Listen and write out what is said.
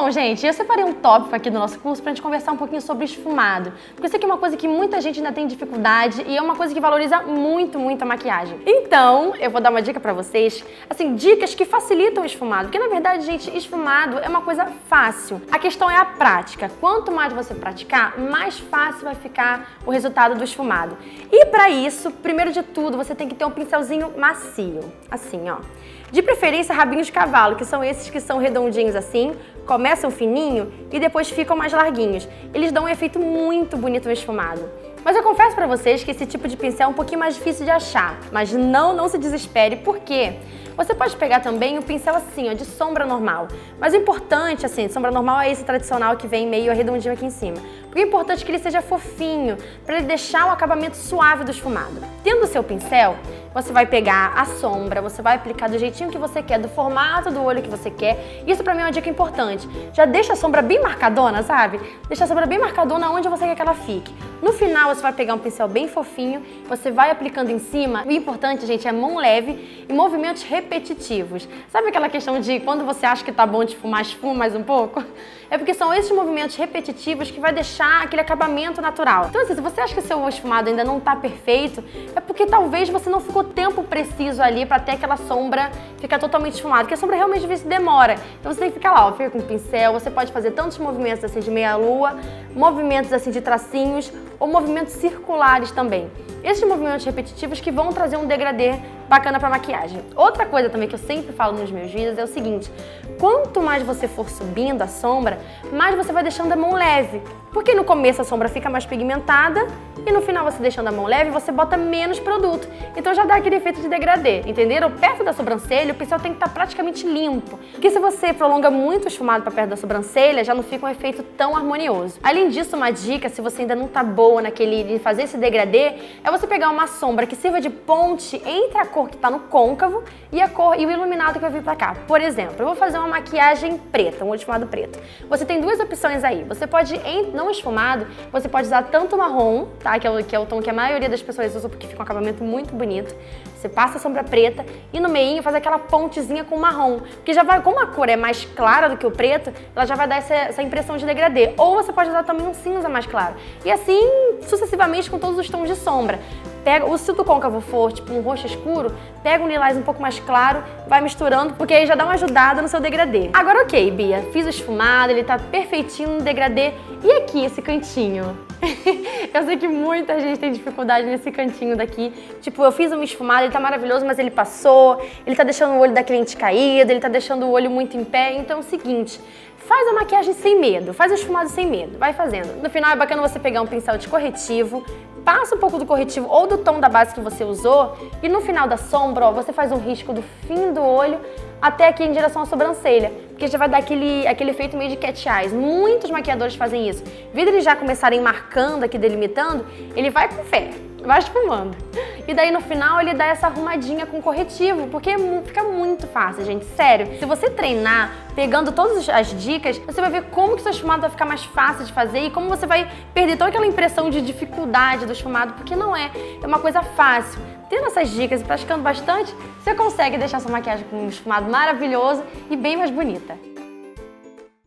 Bom, gente, eu separei um tópico aqui do nosso curso pra gente conversar um pouquinho sobre esfumado. Porque isso aqui é uma coisa que muita gente ainda tem dificuldade e é uma coisa que valoriza muito, muito a maquiagem. Então, eu vou dar uma dica pra vocês, assim, dicas que facilitam o esfumado. Porque, na verdade, gente, esfumado é uma coisa fácil. A questão é a prática. Quanto mais você praticar, mais fácil vai ficar o resultado do esfumado. E pra isso, primeiro de tudo, você tem que ter um pincelzinho macio. Assim, ó. De preferência, rabinhos de cavalo, que são esses que são redondinhos assim, começam fininho e depois ficam mais larguinhos. Eles dão um efeito muito bonito no esfumado. Mas eu confesso pra vocês que esse tipo de pincel é um pouquinho mais difícil de achar. Mas não se desespere, por quê? Você pode pegar também um pincel assim, ó, de sombra normal. Mas o importante, assim, sombra normal é esse tradicional que vem meio arredondinho aqui em cima. Porque é importante que ele seja fofinho, para ele deixar o acabamento suave do esfumado. Tendo o seu pincel, você vai pegar a sombra, você vai aplicar do jeitinho que você quer, do formato do olho que você quer. Isso pra mim é uma dica importante. Já deixa a sombra bem marcadona, sabe? Deixa a sombra bem marcadona onde você quer que ela fique. No final, você vai pegar um pincel bem fofinho, você vai aplicando em cima. O importante, gente, é mão leve e movimentos repetitivos. Sabe aquela questão de quando você acha que tá bom de esfumar, esfuma mais um pouco? É porque são esses movimentos repetitivos que vai deixar aquele acabamento natural. Então, assim, se você acha que seu esfumado ainda não tá perfeito, é porque talvez você não ficou tempo preciso ali pra ter aquela sombra ficar totalmente esfumada, porque a sombra realmente às vezes demora. Então você tem que ficar lá, ó, fica com o pincel, você pode fazer tantos movimentos assim de meia-lua, movimentos assim de tracinhos ou movimentos circulares também. Esses movimentos repetitivos que vão trazer um degradê bacana pra maquiagem. Outra coisa também que eu sempre falo nos meus vídeos é o seguinte: quanto mais você for subindo a sombra, mais você vai deixando a mão leve. Porque no começo a sombra fica mais pigmentada e no final você deixando a mão leve, você bota menos produto. Então já dá aquele efeito de degradê, entenderam? Perto da sobrancelha, o pincel tem que estar praticamente limpo. Porque se você prolonga muito o esfumado para perto da sobrancelha, já não fica um efeito tão harmonioso. Além disso, uma dica, se você ainda não tá boa naquele de fazer esse degradê, é você pegar uma sombra que sirva de ponte entre a cor que tá no côncavo e a cor e o iluminado que vai vir pra cá. Por exemplo, eu vou fazer uma maquiagem preta, um olho esfumado preto. Você tem duas opções aí. Você pode, não esfumado, você pode usar tanto marrom, tá? Que é o tom que a maioria das pessoas usa porque fica um acabamento muito bonito. Você passa a sombra preta e no meinho faz aquela pontezinha com marrom. Porque já vai, como a cor é mais clara do que o preto, ela já vai dar essa impressão de degradê. Ou você pode usar também um cinza mais claro. E assim, sucessivamente com todos os tons de sombra. Pega, se o do côncavo for tipo um roxo escuro, pega um lilás um pouco mais claro, vai misturando, porque aí já dá uma ajudada no seu degradê. Agora ok, Bia, fiz o esfumado, ele tá perfeitinho no degradê. E aqui, esse cantinho? Eu sei que muita gente tem dificuldade nesse cantinho daqui. Tipo, eu fiz um esfumado, ele tá maravilhoso, mas ele passou, ele tá deixando o olho da cliente caído, ele tá deixando o olho muito em pé. Então é o seguinte, faz a maquiagem sem medo, faz o esfumado sem medo, vai fazendo. No final é bacana você pegar um pincel de corretivo, passa um pouco do corretivo ou do tom da base que você usou e no final da sombra, ó, você faz um risco do fim do olho até aqui em direção à sobrancelha, porque já vai dar aquele efeito meio de cat eyes. Muitos maquiadores fazem isso. Em vez de eles já começarem marcando aqui, delimitando, ele vai com fé, vai esfumando. E daí no final ele dá essa arrumadinha com corretivo, porque fica muito fácil, gente, sério. Se você treinar, pegando todas as dicas, você vai ver como que seu esfumado vai ficar mais fácil de fazer e como você vai perder toda aquela impressão de dificuldade do esfumado, porque não é uma coisa fácil. Tendo essas dicas e praticando bastante, você consegue deixar sua maquiagem com um esfumado maravilhoso e bem mais bonita.